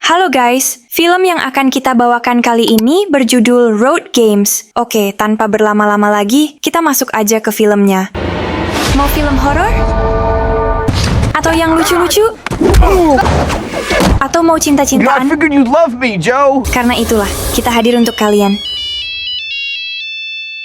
Halo guys, film yang akan kita bawakan kali ini berjudul Road Games. Oke, tanpa berlama-lama lagi, kita masuk aja ke filmnya. Mau film horor? Atau yang lucu-lucu? Atau mau I cinta-cintaan? figured you love me, Joe. Karena itulah, kita hadir untuk kalian.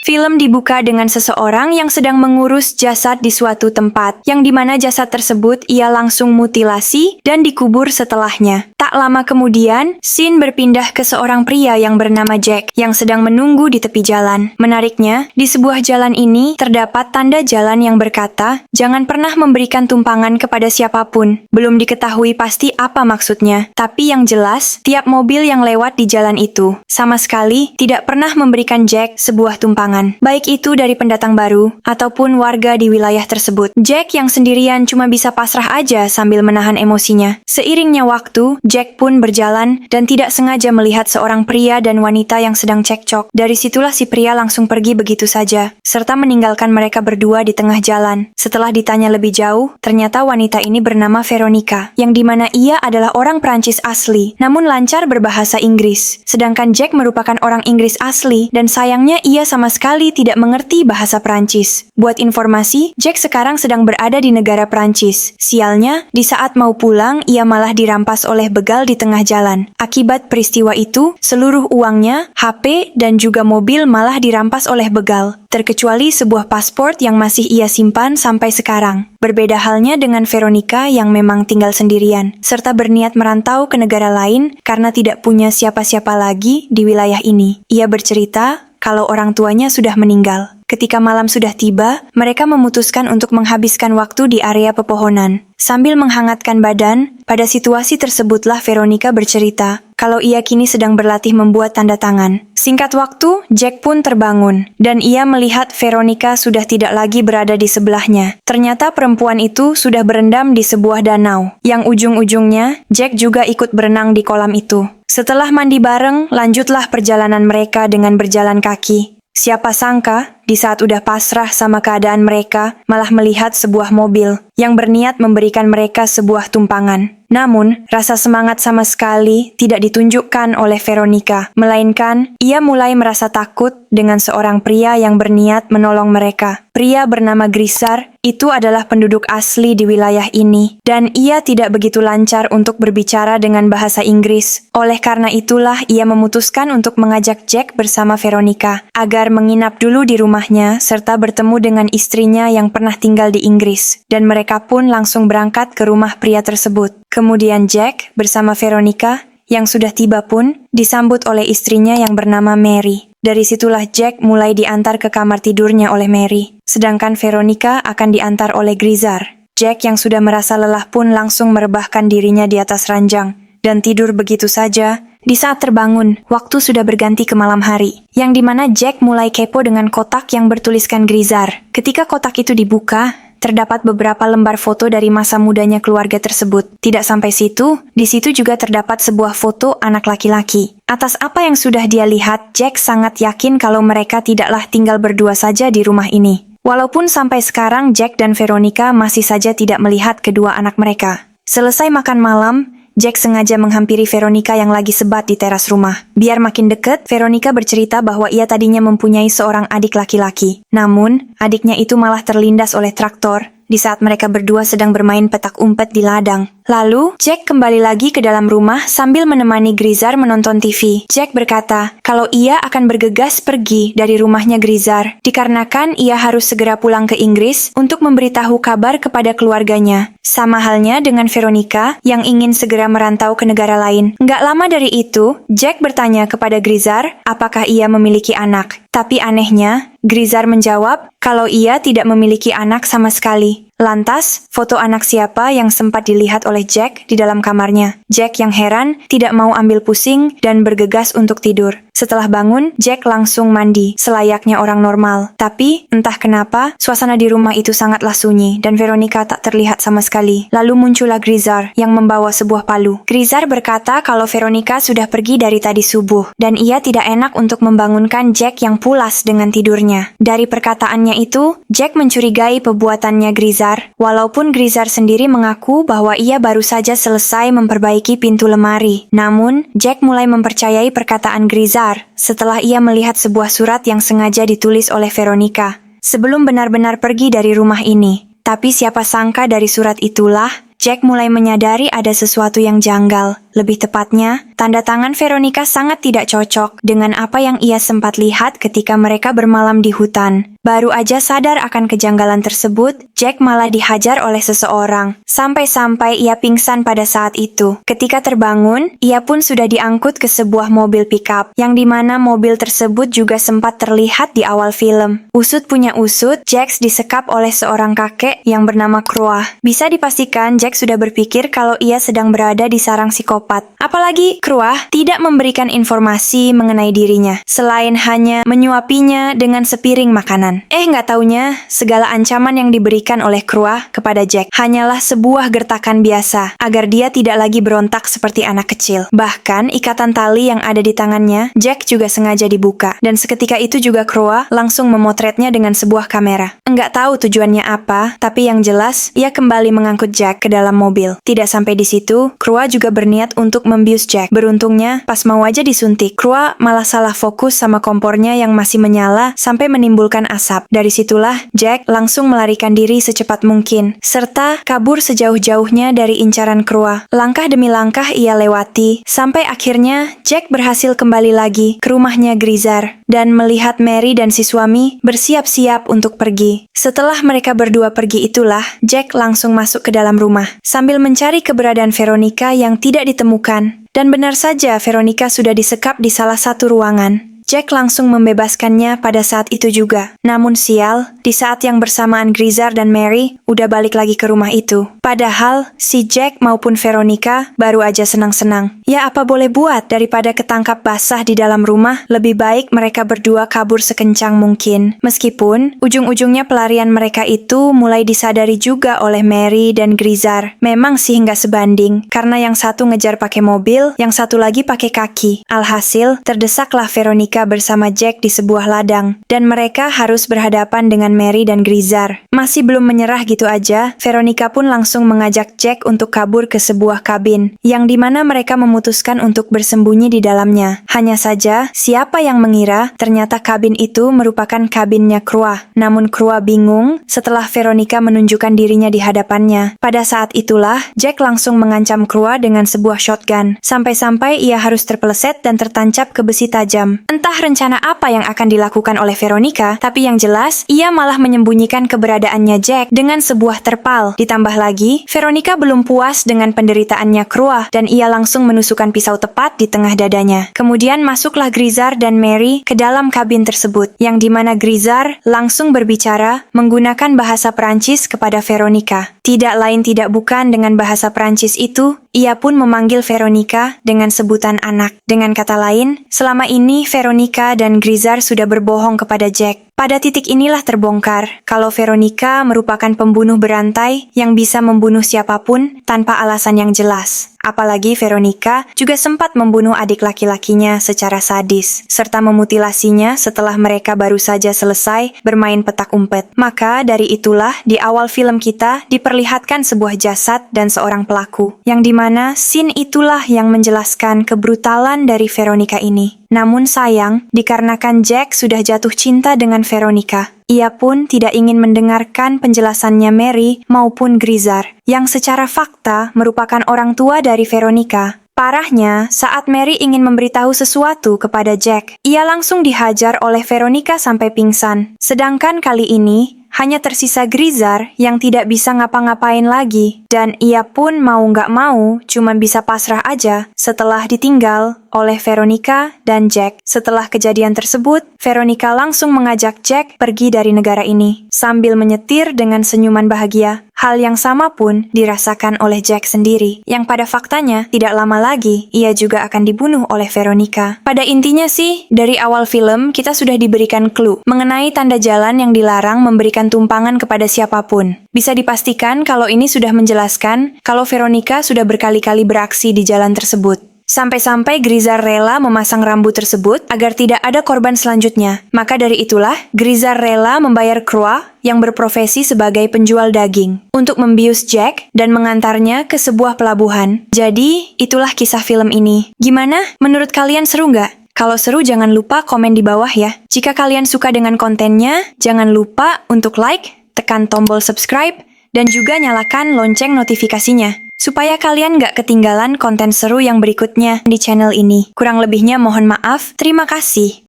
Film dibuka dengan seseorang yang sedang mengurus jasad di suatu tempat, yang dimana jasad tersebut ia langsung mutilasi dan dikubur setelahnya. Tak lama kemudian, scene berpindah ke seorang pria yang bernama Jack, yang sedang menunggu di tepi jalan. Menariknya, di sebuah jalan ini terdapat tanda jalan yang berkata, "Jangan pernah memberikan tumpangan kepada siapapun." Belum diketahui pasti apa maksudnya, tapi yang jelas, tiap mobil yang lewat di jalan itu, sama sekali tidak pernah memberikan Jack sebuah tumpangan. Baik itu dari pendatang baru, ataupun warga di wilayah tersebut. Jack yang sendirian cuma bisa pasrah aja sambil menahan emosinya. Seiringnya waktu, Jack pun berjalan dan tidak sengaja melihat seorang pria dan wanita yang sedang cekcok. Dari situlah si pria langsung pergi begitu saja, serta meninggalkan mereka berdua di tengah jalan. Setelah ditanya lebih jauh, ternyata wanita ini bernama Veronica, yang dimana ia adalah orang Prancis asli, namun lancar berbahasa Inggris. Sedangkan Jack merupakan orang Inggris asli, dan sayangnya ia sama sekali tidak mengerti bahasa Prancis. Buat informasi, Jack sekarang sedang berada di negara Prancis. Sialnya, di saat mau pulang, ia malah dirampas oleh begal di tengah jalan. Akibat peristiwa itu, seluruh uangnya, HP, dan juga mobil malah dirampas oleh begal, terkecuali sebuah paspor yang masih ia simpan sampai sekarang. Berbeda halnya dengan Veronica yang memang tinggal sendirian, serta berniat merantau ke negara lain karena tidak punya siapa-siapa lagi di wilayah ini. Ia bercerita kalau orang tuanya sudah meninggal. Ketika malam sudah tiba, mereka memutuskan untuk menghabiskan waktu di area pepohonan. Sambil menghangatkan badan, pada situasi tersebutlah Veronica bercerita kalau ia kini sedang berlatih membuat tanda tangan. Singkat waktu, Jack pun terbangun, dan ia melihat Veronica sudah tidak lagi berada di sebelahnya. Ternyata perempuan itu sudah berendam di sebuah danau, yang ujung-ujungnya Jack juga ikut berenang di kolam itu. Setelah mandi bareng, lanjutlah perjalanan mereka dengan berjalan kaki. Siapa sangka, di saat udah pasrah sama keadaan mereka, malah melihat sebuah mobil yang berniat memberikan mereka sebuah tumpangan. Namun, rasa semangat sama sekali tidak ditunjukkan oleh Veronica, melainkan ia mulai merasa takut dengan seorang pria yang berniat menolong mereka. Pria bernama Grisar itu adalah penduduk asli di wilayah ini, dan ia tidak begitu lancar untuk berbicara dengan bahasa Inggris. Oleh karena itulah ia memutuskan untuk mengajak Jack bersama Veronica agar menginap dulu di rumahnya serta bertemu dengan istrinya yang pernah tinggal di Inggris, dan mereka pun langsung berangkat ke rumah pria tersebut. Kemudian Jack bersama Veronica yang sudah tiba pun disambut oleh istrinya yang bernama Mary. Dari situlah Jack mulai diantar ke kamar tidurnya oleh Mary, sedangkan Veronica akan diantar oleh Grisar. Jack yang sudah merasa lelah pun langsung merebahkan dirinya di atas ranjang dan tidur begitu saja. Di saat terbangun, waktu sudah berganti ke malam hari, yang dimana Jack mulai kepo dengan kotak yang bertuliskan Grisar. Ketika kotak itu dibuka, terdapat beberapa lembar foto dari masa mudanya keluarga tersebut. Tidak sampai situ, di situ juga terdapat sebuah foto anak laki-laki. Atas apa yang sudah dia lihat, Jack sangat yakin kalau mereka tidaklah tinggal berdua saja di rumah ini. Walaupun sampai sekarang Jack dan Veronica masih saja tidak melihat kedua anak mereka. Selesai makan malam, Jack sengaja menghampiri Veronica yang lagi sebat di teras rumah. Biar makin deket, Veronica bercerita bahwa ia tadinya mempunyai seorang adik laki-laki. Namun, adiknya itu malah terlindas oleh traktor di saat mereka berdua sedang bermain petak umpet di ladang. Lalu, Jack kembali lagi ke dalam rumah sambil menemani Grisar menonton TV. Jack berkata kalau ia akan bergegas pergi dari rumahnya Grisar, dikarenakan ia harus segera pulang ke Inggris untuk memberitahu kabar kepada keluarganya. Sama halnya dengan Veronica yang ingin segera merantau ke negara lain. Nggak lama dari itu, Jack bertanya kepada Grisar apakah ia memiliki anak. Tapi anehnya, Grisar menjawab kalau ia tidak memiliki anak sama sekali. Lantas, foto anak siapa yang sempat dilihat oleh Jack di dalam kamarnya? Jack yang heran tidak mau ambil pusing dan bergegas untuk tidur. Setelah bangun, Jack langsung mandi, selayaknya orang normal. Tapi, entah kenapa, suasana di rumah itu sangatlah sunyi, dan Veronica tak terlihat sama sekali. Lalu muncullah Grizar, yang membawa sebuah palu. Grizar berkata kalau Veronica sudah pergi dari tadi subuh, dan ia tidak enak untuk membangunkan Jack yang pulas dengan tidurnya. Dari perkataannya itu, Jack mencurigai perbuatannya Grizar, walaupun Grizar sendiri mengaku bahwa ia baru saja selesai memperbaiki pintu lemari. Namun, Jack mulai mempercayai perkataan Grizar setelah ia melihat sebuah surat yang sengaja ditulis oleh Veronica sebelum benar-benar pergi dari rumah ini. Tapi siapa sangka dari surat itulah, Jack mulai menyadari ada sesuatu yang janggal. Lebih tepatnya, tanda tangan Veronica sangat tidak cocok dengan apa yang ia sempat lihat ketika mereka bermalam di hutan. Baru aja sadar akan kejanggalan tersebut, Jack malah dihajar oleh seseorang, sampai-sampai ia pingsan pada saat itu. Ketika terbangun, ia pun sudah diangkut ke sebuah mobil pickup, yang dimana mobil tersebut juga sempat terlihat di awal film. Usut punya usut, Jack disekap oleh seorang kakek yang bernama Croix. Bisa dipastikan Jack sudah berpikir kalau ia sedang berada di sarang psikopat. Apalagi Croix tidak memberikan informasi mengenai dirinya, selain hanya menyuapinya dengan sepiring makanan. Nggak taunya, segala ancaman yang diberikan oleh Croix kepada Jack hanyalah sebuah gertakan biasa, agar dia tidak lagi berontak seperti anak kecil. Bahkan, ikatan tali yang ada di tangannya, Jack juga sengaja dibuka. Dan seketika itu juga Croix langsung memotretnya dengan sebuah kamera. Nggak tahu tujuannya apa, tapi yang jelas, ia kembali mengangkut Jack ke dalam mobil. Tidak sampai di situ, Croix juga berniat untuk membius Jack. Beruntungnya, pas mau aja disuntik, Croix malah salah fokus sama kompornya yang masih menyala sampai menimbulkan asap. Dari situlah, Jack langsung melarikan diri secepat mungkin, serta kabur sejauh-jauhnya dari incaran Croix. Langkah demi langkah ia lewati, sampai akhirnya Jack berhasil kembali lagi ke rumahnya Grizar, dan melihat Mary dan si suami bersiap-siap untuk pergi. Setelah mereka berdua pergi itulah, Jack langsung masuk ke dalam rumah, sambil mencari keberadaan Veronica yang tidak ditemukan. Dan benar saja Veronica sudah disekap di salah satu ruangan. Jack langsung membebaskannya pada saat itu juga. Namun sial, di saat yang bersamaan Grizar dan Mary udah balik lagi ke rumah itu. Padahal, si Jack maupun Veronica baru aja senang-senang. Ya apa boleh buat, daripada ketangkap basah di dalam rumah, lebih baik mereka berdua kabur sekencang mungkin. Meskipun, ujung-ujungnya pelarian mereka itu mulai disadari juga oleh Mary dan Grizar. Memang sih nggak sebanding, karena yang satu ngejar pakai mobil, yang satu lagi pakai kaki. Alhasil, terdesaklah Veronica bersama Jack di sebuah ladang, dan mereka harus berhadapan dengan Mary dan Grizar. Masih belum menyerah gitu aja, Veronica pun langsung mengajak Jack untuk kabur ke sebuah kabin, yang dimana mereka memutuskan untuk bersembunyi di dalamnya. Hanya saja, siapa yang mengira ternyata kabin itu merupakan kabinnya Croix. Namun Croix bingung setelah Veronica menunjukkan dirinya di hadapannya. Pada saat itulah, Jack langsung mengancam Croix dengan sebuah shotgun, sampai-sampai ia harus terpeleset dan tertancap ke besi tajam. Entah rencana apa yang akan dilakukan oleh Veronica, tapi yang jelas, ia malah menyembunyikan keberadaannya Jack dengan sebuah terpal. Ditambah lagi, Veronica belum puas dengan penderitaannya Croix, dan ia langsung menusukkan pisau tepat di tengah dadanya. Kemudian masuklah Grizar dan Mary ke dalam kabin tersebut, yang dimana Grizar langsung berbicara menggunakan bahasa Perancis kepada Veronica. Tidak lain tidak bukan dengan bahasa Perancis itu, ia pun memanggil Veronica dengan sebutan anak. Dengan kata lain, selama ini Veronica dan Grizar sudah berbohong kepada Jack. Pada titik inilah terbongkar kalau Veronica merupakan pembunuh berantai yang bisa membunuh siapapun tanpa alasan yang jelas. Apalagi Veronica juga sempat membunuh adik laki-lakinya secara sadis, serta memutilasinya setelah mereka baru saja selesai bermain petak umpet. Maka dari itulah di awal film kita diperlihatkan sebuah jasad dan seorang pelaku, yang dimana scene itulah yang menjelaskan kebrutalan dari Veronica ini. Namun sayang, dikarenakan Jack sudah jatuh cinta dengan Veronica, ia pun tidak ingin mendengarkan penjelasannya Mary maupun Grizar, yang secara fakta merupakan orang tua dari Veronica. Parahnya, saat Mary ingin memberitahu sesuatu kepada Jack, ia langsung dihajar oleh Veronica sampai pingsan. Sedangkan kali ini, hanya tersisa Grizar yang tidak bisa ngapa-ngapain lagi, dan ia pun mau nggak mau cuma bisa pasrah aja setelah ditinggal oleh Veronica dan Jack. Setelah kejadian tersebut, Veronica langsung mengajak Jack pergi dari negara ini, sambil menyetir dengan senyuman bahagia. Hal yang sama pun dirasakan oleh Jack sendiri, yang pada faktanya tidak lama lagi ia juga akan dibunuh oleh Veronica. Pada intinya sih, dari awal film kita sudah diberikan clue mengenai tanda jalan yang dilarang memberikan tumpangan kepada siapapun. Bisa dipastikan kalau ini sudah menjelaskan kalau Veronica sudah berkali-kali beraksi di jalan tersebut. Sampai-sampai Grisar rela memasang rambut tersebut agar tidak ada korban selanjutnya. Maka dari itulah, Grisar rela membayar Croix yang berprofesi sebagai penjual daging untuk membius Jack dan mengantarnya ke sebuah pelabuhan. Jadi, itulah kisah film ini. Gimana? Menurut kalian seru nggak? Kalau seru jangan lupa komen di bawah ya. Jika kalian suka dengan kontennya, jangan lupa untuk like, tekan tombol subscribe, dan juga nyalakan lonceng notifikasinya. Supaya kalian gak ketinggalan konten seru yang berikutnya di channel ini. Kurang lebihnya mohon maaf, terima kasih.